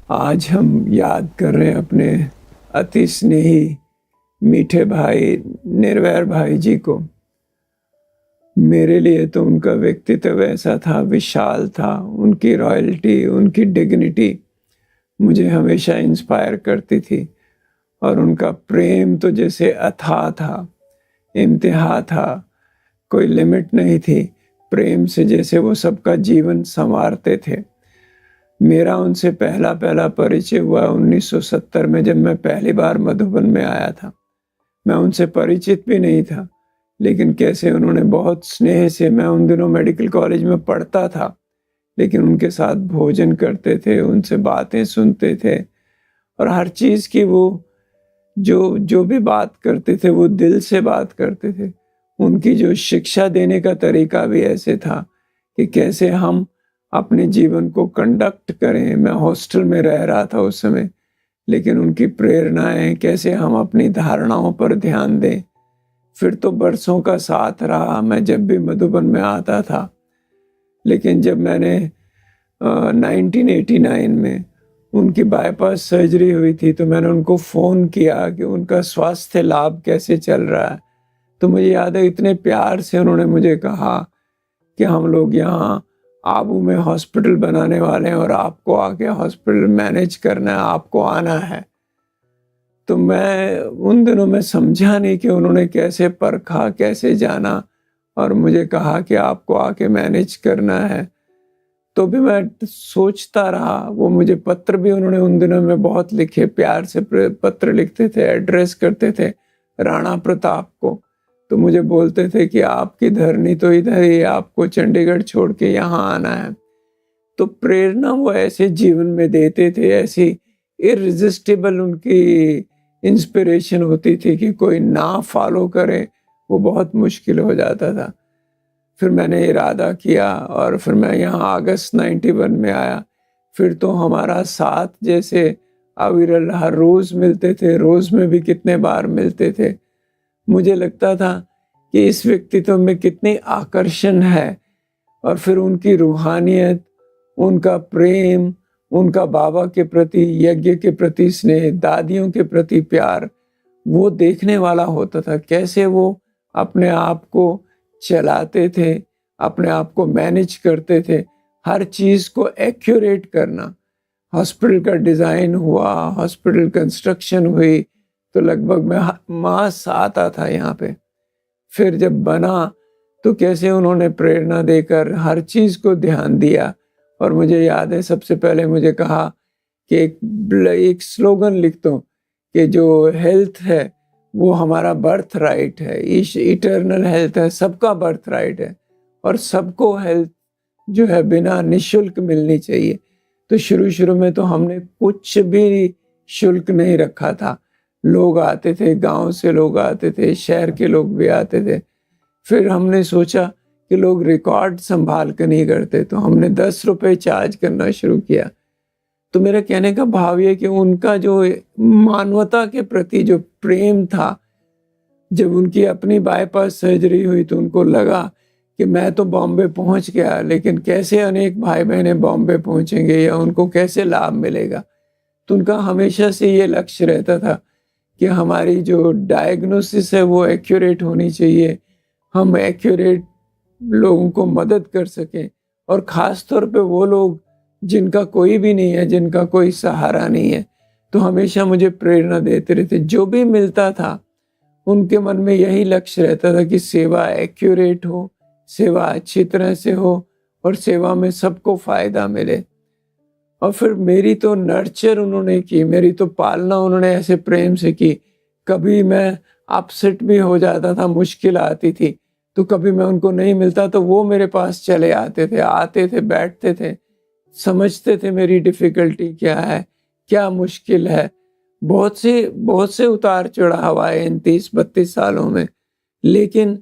आज हम याद कर रहे हैं अपने अति स्नेही मीठे भाई निर्वैर भाई जी को। मेरे लिए तो उनका व्यक्तित्व ऐसा था, विशाल था। उनकी रॉयल्टी, उनकी डिग्निटी मुझे हमेशा इंस्पायर करती थी। और उनका प्रेम तो जैसे अथाह था, इंतहा था, कोई लिमिट नहीं थी। प्रेम से जैसे वो सबका जीवन संवारते थे। मेरा उनसे पहला परिचय हुआ 1970 में, जब मैं पहली बार मधुबन में आया था। मैं उनसे परिचित भी नहीं था, लेकिन कैसे उन्होंने बहुत स्नेह से, मैं उन दिनों मेडिकल कॉलेज में पढ़ता था, लेकिन उनके साथ भोजन करते थे, उनसे बातें सुनते थे, और हर चीज़ की वो जो भी बात करते थे वो दिल से बात करते थे। उनकी जो शिक्षा देने का तरीका भी ऐसे था कि कैसे हम अपने जीवन को कंडक्ट करें। मैं हॉस्टल में रह रहा था उस समय, लेकिन उनकी प्रेरणाएं, कैसे हम अपनी धारणाओं पर ध्यान दें। फिर तो बरसों का साथ रहा, मैं जब भी मधुबन में आता था। लेकिन जब मैंने 1989 में उनकी बाईपास सर्जरी हुई थी, तो मैंने उनको फ़ोन किया कि उनका स्वास्थ्य लाभ कैसे चल रहा है। तो मुझे याद है, इतने प्यार से उन्होंने मुझे कहा कि हम लोग यहाँ आबू में हॉस्पिटल बनाने वाले हैं और आपको आके हॉस्पिटल मैनेज करना है, आपको आना है। तो मैं उन दिनों में समझा नहीं कि उन्होंने कैसे परखा, कैसे जाना, और मुझे कहा कि आपको आके मैनेज करना है। तो भी मैं सोचता रहा। वो मुझे पत्र भी उन्होंने उन दिनों में बहुत लिखे, प्यार से पत्र लिखते थे, एड्रेस करते थे राणा प्रताप को। तो मुझे बोलते थे कि आपकी धरनी तो इधर ही, आपको चंडीगढ़ छोड़ के यहाँ आना है। तो प्रेरणा वो ऐसे जीवन में देते थे, ऐसी इररेजिस्टिबल उनकी इंस्पिरेशन होती थी कि कोई ना फॉलो करे वो बहुत मुश्किल हो जाता था। फिर मैंने इरादा किया और फिर मैं यहाँ अगस्त 91 में आया। फिर तो हमारा साथ जैसे अविरल, हर रोज़ मिलते थे, रोज़ में भी कितने बार मिलते थे। मुझे लगता था कि इस व्यक्तित्व में कितनी आकर्षण है। और फिर उनकी रूहानियत, उनका प्रेम, उनका बाबा के प्रति, यज्ञ के प्रति स्नेह, दादियों के प्रति प्यार, वो देखने वाला होता था। कैसे वो अपने आप को चलाते थे, अपने आप को मैनेज करते थे, हर चीज़ को एक्यूरेट करना। हॉस्पिटल का डिज़ाइन हुआ, हॉस्पिटल कंस्ट्रक्शन हुई, तो लगभग मैं मास आता था यहाँ पे। फिर जब बना तो कैसे उन्होंने प्रेरणा देकर हर चीज़ को ध्यान दिया। और मुझे याद है, सबसे पहले मुझे कहा कि एक स्लोगन लिख दो कि जो हेल्थ है वो हमारा बर्थ राइट है, इटर्नल हेल्थ है, सबका बर्थ राइट है, और सबको हेल्थ जो है बिना निःशुल्क मिलनी चाहिए। तो शुरू में तो हमने कुछ भी शुल्क नहीं रखा था। लोग आते थे, गांव से लोग आते थे, शहर के लोग भी आते थे। फिर हमने सोचा कि लोग रिकॉर्ड संभाल कर नहीं करते, तो हमने 10 रुपए चार्ज करना शुरू किया। तो मेरा कहने का भाव ये कि उनका जो मानवता के प्रति जो प्रेम था, जब उनकी अपनी बाईपास सर्जरी हुई तो उनको लगा कि मैं तो बॉम्बे पहुंच गया, लेकिन कैसे अनेक भाई बहनें बॉम्बे पहुंचेंगे या उनको कैसे लाभ मिलेगा। तो उनका हमेशा से ये लक्ष्य रहता था कि हमारी जो डायग्नोसिस है वो एक्यूरेट होनी चाहिए, हम एक्यूरेट लोगों को मदद कर सकें। और ख़ास तौर पे वो लोग जिनका कोई भी नहीं है, जिनका कोई सहारा नहीं है, तो हमेशा मुझे प्रेरणा देते रहते। जो भी मिलता था उनके मन में यही लक्ष्य रहता था कि सेवा एक्यूरेट हो, सेवा अच्छी तरह से हो, और सेवा में सबको फ़ायदा मिले। और फिर मेरी तो नर्चर उन्होंने की, मेरी तो पालना उन्होंने ऐसे प्रेम से की। कभी मैं अपसेट भी हो जाता था, मुश्किल आती थी, तो कभी मैं उनको नहीं मिलता तो वो मेरे पास चले आते थे, बैठते थे, समझते थे मेरी डिफ़िकल्टी क्या है, क्या मुश्किल है। बहुत से उतार चढ़ाव आए इन 30-32 सालों में, लेकिन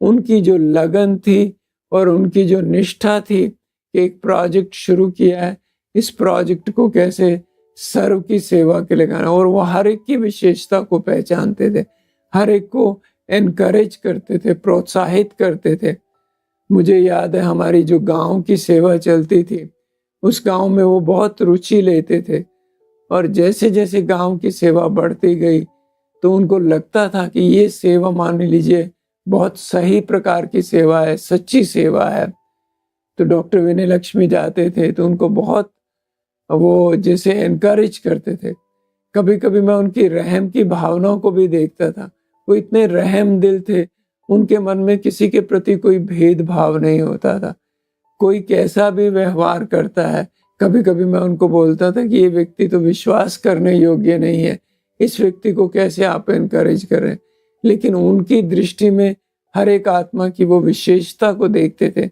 उनकी जो लगन थी और उनकी जो निष्ठा थी कि एक प्रोजेक्ट शुरू किया है, इस प्रोजेक्ट को कैसे सर्व की सेवा के लिए करना, और वो हर एक की विशेषता को पहचानते थे, हर एक को एनकरेज करते थे, प्रोत्साहित करते थे। मुझे याद है, हमारी जो गांव की सेवा चलती थी, उस गांव में वो बहुत रुचि लेते थे, और जैसे जैसे गांव की सेवा बढ़ती गई तो उनको लगता था कि ये सेवा, मान लीजिए, बहुत सही प्रकार की सेवा है, सच्ची सेवा है। तो डॉक्टर विनय लक्ष्मी जाते थे तो उनको बहुत वो जैसे एनकरेज करते थे। कभी कभी मैं उनकी रहम की भावनाओं को भी देखता था। वो इतने रहम दिल थे, उनके मन में किसी के प्रति कोई भेदभाव नहीं होता था। कोई कैसा भी व्यवहार करता है, कभी कभी मैं उनको बोलता था कि ये व्यक्ति तो विश्वास करने योग्य नहीं है, इस व्यक्ति को कैसे आप एनकरेज कर रहे हैं। लेकिन उनकी दृष्टि में हर एक आत्मा की वो विशेषता को देखते थे।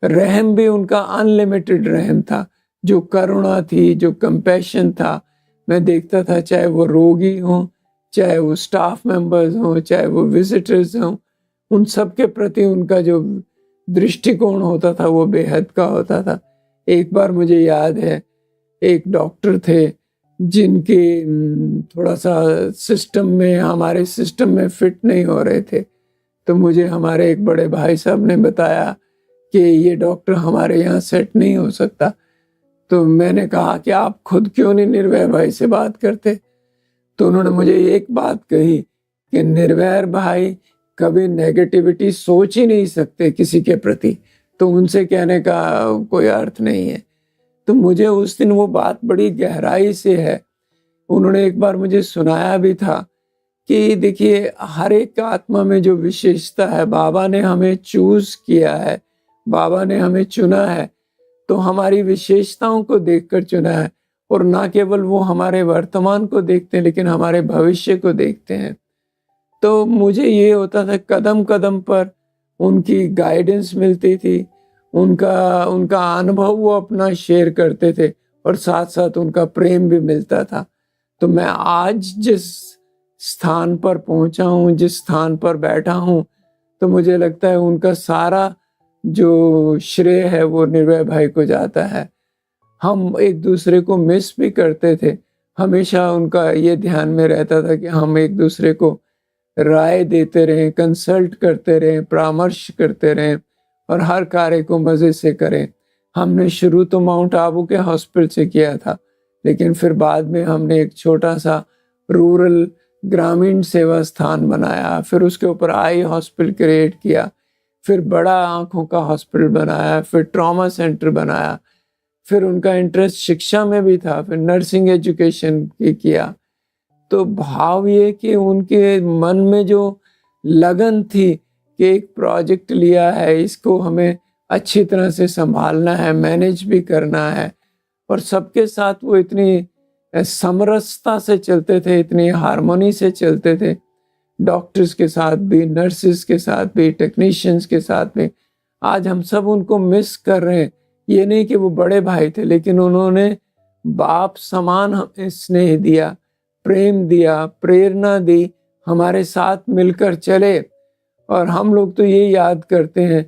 रहम भी उनका अनलिमिटेड रहम था, जो करुणा थी, जो कंपैशन था। मैं देखता था, चाहे वो रोगी हों, चाहे वो स्टाफ मेंबर्स हों, चाहे वो विजिटर्स हों, उन सब के प्रति उनका जो दृष्टिकोण होता था वो बेहद का होता था। एक बार मुझे याद है, एक डॉक्टर थे जिनके थोड़ा सा सिस्टम में, हमारे सिस्टम में फिट नहीं हो रहे थे। तो मुझे हमारे एक बड़े भाई साहब ने बताया कि ये डॉक्टर हमारे यहाँ सेट नहीं हो सकता। तो मैंने कहा कि आप खुद क्यों नहीं निर्भय भाई से बात करते। तो उन्होंने मुझे एक बात कही कि निर्भय भाई कभी नेगेटिविटी सोच ही नहीं सकते किसी के प्रति, तो उनसे कहने का कोई अर्थ नहीं है। तो मुझे उस दिन वो बात बड़ी गहराई से है। उन्होंने एक बार मुझे सुनाया भी था कि देखिए, हर एक आत्मा में जो विशेषता है, बाबा ने हमें चूज किया है, बाबा ने हमें चुना है, तो हमारी विशेषताओं को देखकर चुना है। और ना केवल वो हमारे वर्तमान को देखते हैं, लेकिन हमारे भविष्य को देखते हैं। तो मुझे ये होता था, कदम कदम पर उनकी गाइडेंस मिलती थी, उनका उनका अनुभव वो अपना शेयर करते थे, और साथ साथ उनका प्रेम भी मिलता था। तो मैं आज जिस स्थान पर पहुंचा हूँ, जिस स्थान पर बैठा हूँ, तो मुझे लगता है उनका सारा जो श्रेय है वो निर्भय भाई को जाता है। हम एक दूसरे को मिस भी करते थे। हमेशा उनका ये ध्यान में रहता था कि हम एक दूसरे को राय देते रहें, कंसल्ट करते रहें, परामर्श करते रहें, और हर कार्य को मज़े से करें। हमने शुरू तो माउंट आबू के हॉस्पिटल से किया था, लेकिन फिर बाद में हमने एक छोटा सा रूरल ग्रामीण सेवा स्थान बनाया, फिर उसके ऊपर आई हॉस्पिटल क्रिएट किया, फिर बड़ा आँखों का हॉस्पिटल बनाया, फिर ट्रॉमा सेंटर बनाया, फिर उनका इंटरेस्ट शिक्षा में भी था, फिर नर्सिंग एजुकेशन किया। तो भाव ये कि उनके मन में जो लगन थी कि एक प्रोजेक्ट लिया है, इसको हमें अच्छी तरह से संभालना है, मैनेज भी करना है, और सबके साथ वो इतनी समरसता से चलते थे, इतनी हार्मोनी से चलते थे, डॉक्टर्स के साथ भी, नर्सेस के साथ भी, टेक्नीशियंस के साथ भी। आज हम सब उनको मिस कर रहे हैं। ये नहीं कि वो बड़े भाई थे, लेकिन उन्होंने बाप समान हमें स्नेह दिया, प्रेम दिया, प्रेरणा दी, हमारे साथ मिलकर चले। और हम लोग तो ये याद करते हैं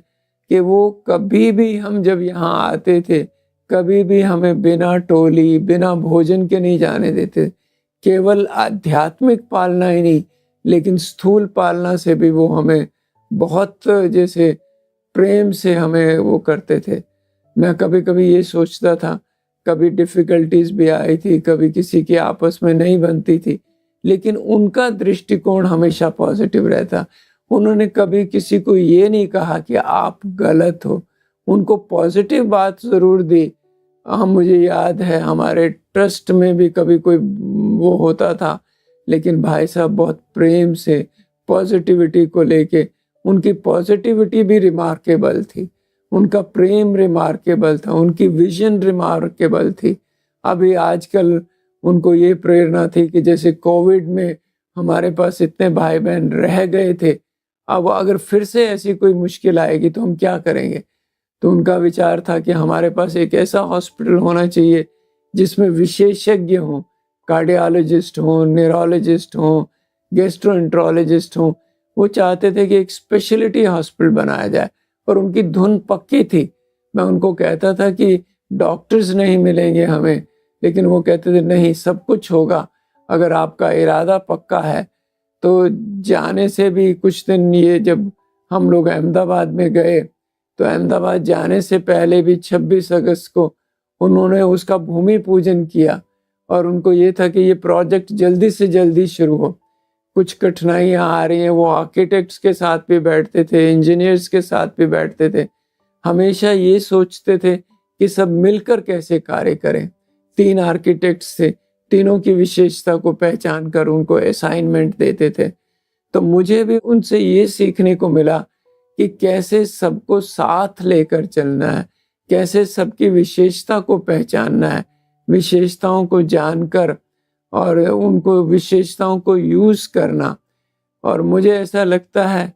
कि वो कभी भी, हम जब यहाँ आते थे, कभी भी हमें बिना टोली, बिना भोजन के नहीं जाने देते। केवल आध्यात्मिक पालना ही नहीं, लेकिन स्थूल पालना से भी वो हमें बहुत जैसे प्रेम से हमें वो करते थे। मैं कभी कभी ये सोचता था, कभी डिफ़िकल्टीज भी आई थी, कभी किसी की आपस में नहीं बनती थी, लेकिन उनका दृष्टिकोण हमेशा पॉजिटिव रहता। उन्होंने कभी किसी को ये नहीं कहा कि आप गलत हो, उनको पॉजिटिव बात ज़रूर दी। हम, मुझे याद है हमारे ट्रस्ट में भी कभी कोई वो होता था, लेकिन भाई साहब बहुत प्रेम से पॉजिटिविटी को लेके, उनकी पॉजिटिविटी भी रिमार्केबल थी, उनका प्रेम रिमार्केबल था, उनकी विजन रिमार्केबल थी। अभी आजकल उनको ये प्रेरणा थी कि जैसे कोविड में हमारे पास इतने भाई बहन रह गए थे, अब अगर फिर से ऐसी कोई मुश्किल आएगी तो हम क्या करेंगे। तो उनका विचार था कि हमारे पास एक ऐसा हॉस्पिटल होना चाहिए जिसमें विशेषज्ञ हों, कार्डियोलॉजिस्ट हों, न्यूरोलॉजिस्ट हों, गैस्ट्रोएंट्रोलॉजिस्ट हों। वो चाहते थे कि एक स्पेशलिटी हॉस्पिटल बनाया जाए, और उनकी धुन पक्की थी। मैं उनको कहता था कि डॉक्टर्स नहीं मिलेंगे हमें, लेकिन वो कहते थे नहीं, सब कुछ होगा अगर आपका इरादा पक्का है। तो जाने से भी कुछ दिन, ये जब हम लोग अहमदाबाद में गए, तो अहमदाबाद जाने से पहले भी 26 अगस्त को उन्होंने उसका भूमि पूजन किया, और उनको ये था कि ये प्रोजेक्ट जल्दी से जल्दी शुरू हो। कुछ कठिनाइयाँ आ रही हैं, वो आर्किटेक्ट्स के साथ भी बैठते थे, इंजीनियर्स के साथ भी बैठते थे। हमेशा ये सोचते थे कि सब मिलकर कैसे कार्य करें। 3 आर्किटेक्ट्स थे, तीनों की विशेषता को पहचान कर उनको असाइनमेंट देते थे। तो मुझे भी उनसे ये सीखने को मिला कि कैसे सबको साथ लेकर चलना है, कैसे सबकी विशेषता को पहचानना है, विशेषताओं को जानकर और उनको विशेषताओं को यूज़ करना। और मुझे ऐसा लगता है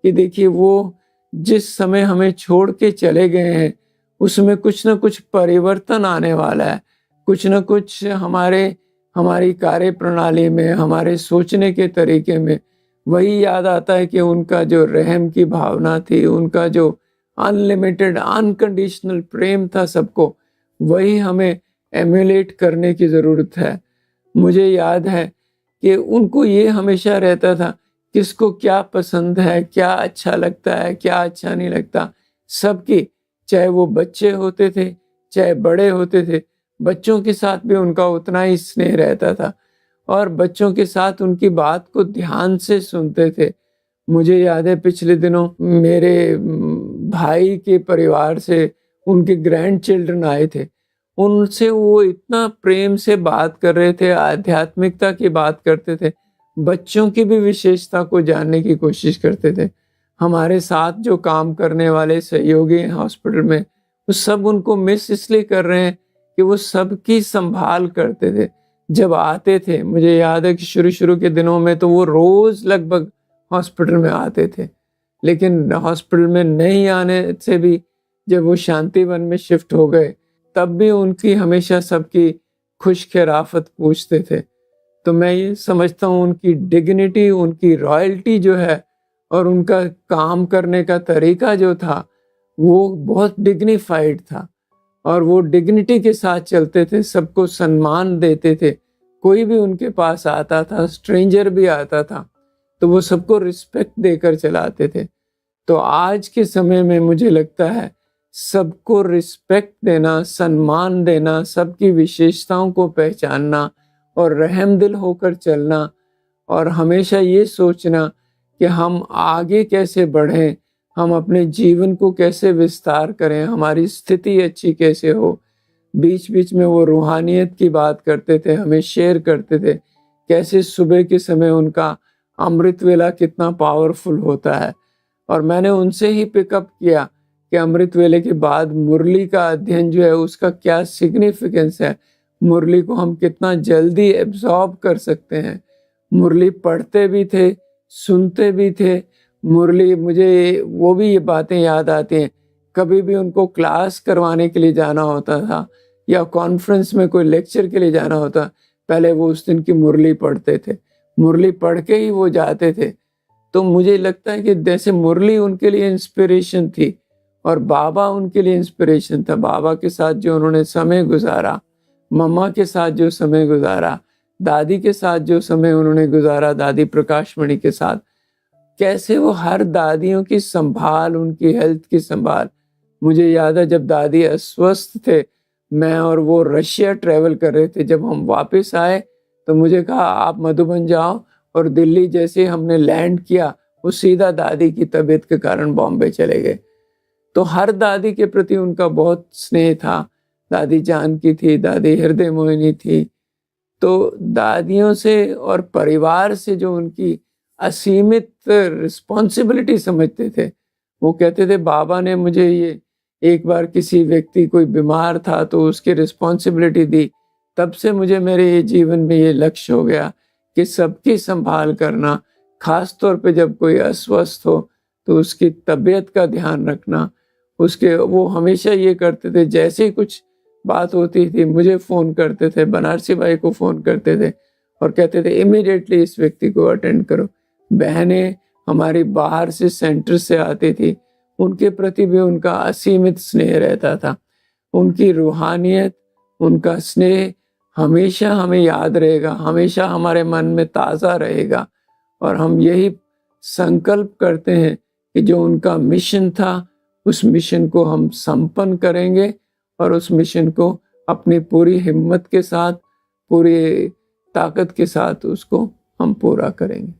कि देखिए वो जिस समय हमें छोड़ के चले गए हैं, उसमें कुछ न कुछ परिवर्तन आने वाला है। कुछ न कुछ हमारी कार्यप्रणाली में, हमारे सोचने के तरीके में वही याद आता है कि उनका जो रहम की भावना थी, उनका जो अनलिमिटेड अनकंडीशनल प्रेम था सबको, वही हमें एम्युलेट करने की ज़रूरत है। मुझे याद है कि उनको ये हमेशा रहता था किसको क्या पसंद है, क्या अच्छा लगता है, क्या अच्छा नहीं लगता। सबकी, चाहे वो बच्चे होते थे, चाहे बड़े होते थे, बच्चों के साथ भी उनका उतना ही स्नेह रहता था और बच्चों के साथ उनकी बात को ध्यान से सुनते थे। मुझे याद है पिछले दिनों मेरे भाई के परिवार से उनके ग्रैंड चिल्ड्रन आए थे। उनसे वो इतना प्रेम से बात कर रहे थे, आध्यात्मिकता की बात करते थे, बच्चों की भी विशेषता को जानने की कोशिश करते थे। हमारे साथ जो काम करने वाले सहयोगी हैं हॉस्पिटल में, वो सब उनको मिस इसलिए कर रहे हैं कि वो सबकी संभाल करते थे। जब आते थे, मुझे याद है कि शुरू-शुरू के दिनों में तो वो रोज़ लगभग हॉस्पिटल में आते थे। लेकिन हॉस्पिटल में नहीं आने से भी जब वो शांतिवन में शिफ्ट हो गए, तब भी उनकी हमेशा सबकी खुश-खैराफ़त पूछते थे। तो मैं ये समझता हूँ उनकी डिग्निटी, उनकी रॉयल्टी जो है और उनका काम करने का तरीका जो था, वो बहुत डिग्निफाइड था और वो डिग्निटी के साथ चलते थे, सबको सम्मान देते थे। कोई भी उनके पास आता था, स्ट्रेंजर भी आता था, तो वो सबको रिस्पेक्ट देकर चलाते थे। तो आज के समय में मुझे लगता है सबको रिस्पेक्ट देना, सम्मान देना, सबकी विशेषताओं को पहचानना और रहमदिल होकर चलना और हमेशा ये सोचना कि हम आगे कैसे बढ़ें, हम अपने जीवन को कैसे विस्तार करें, हमारी स्थिति अच्छी कैसे हो। बीच-बीच में वो रूहानियत की बात करते थे, हमें शेयर करते थे, कैसे सुबह के समय उनका अमृत वेला कितना पावरफुल होता है। और मैंने उनसे ही पिकअप किया कि अमृत वेले के बाद मुरली का अध्ययन जो है उसका क्या सिग्निफिकेंस है, मुरली को हम कितना जल्दी एब्ज़ॉर्ब कर सकते हैं। मुरली पढ़ते भी थे, सुनते भी थे। मुरली मुझे वो भी ये बातें याद आती हैं, कभी भी उनको क्लास करवाने के लिए जाना होता था या कॉन्फ्रेंस में कोई लेक्चर के लिए जाना होता, पहले वो उस दिन की मुरली पढ़ते थे। मुरली पढ़ के ही वो जाते थे। तो मुझे लगता है कि जैसे मुरली उनके लिए इंस्पिरेशन थी और बाबा उनके लिए इंस्पिरेशन था। बाबा के साथ जो उन्होंने समय गुज़ारा, मम्मा के साथ जो समय गुज़ारा, दादी के साथ जो समय उन्होंने गुज़ारा, दादी प्रकाशमणि के साथ, कैसे वो हर दादियों की संभाल, उनकी हेल्थ की संभाल। मुझे याद है जब दादी अस्वस्थ थे, मैं और वो रशिया ट्रैवल कर रहे थे, जब हम वापस आए तो मुझे कहा आप मधुबन जाओ और दिल्ली जैसे हमने लैंड किया, वो सीधा दादी की तबीयत के कारण बॉम्बे चले गए। तो हर दादी के प्रति उनका बहुत स्नेह था। दादी जानकी थी, दादी हृदय मोहिनी थी। तो दादियों से और परिवार से जो उनकी असीमित रिस्पॉन्सिबिलिटी समझते थे। वो कहते थे बाबा ने मुझे ये एक बार किसी व्यक्ति कोई बीमार था तो उसकी रिस्पॉन्सिबिलिटी दी, तब से मुझे मेरे ये जीवन में ये लक्ष्य हो गया कि सबकी संभाल करना, ख़ास तौर पे जब कोई अस्वस्थ हो तो उसकी तबीयत का ध्यान रखना। उसके वो हमेशा ये करते थे, जैसे ही कुछ बात होती थी मुझे फ़ोन करते थे, बनारसी भाई को फ़ोन करते थे और कहते थे इमीडिएटली इस व्यक्ति को अटेंड करो। बहनें हमारी बाहर से सेंटर से आती थी, उनके प्रति भी उनका असीमित स्नेह रहता था। उनकी रूहानियत, उनका स्नेह हमेशा हमें याद रहेगा, हमेशा हमारे मन में ताज़ा रहेगा और हम यही संकल्प करते हैं कि जो उनका मिशन था, उस मिशन को हम संपन्न करेंगे और उस मिशन को अपनी पूरी हिम्मत के साथ, पूरी ताकत के साथ उसको हम पूरा करेंगे।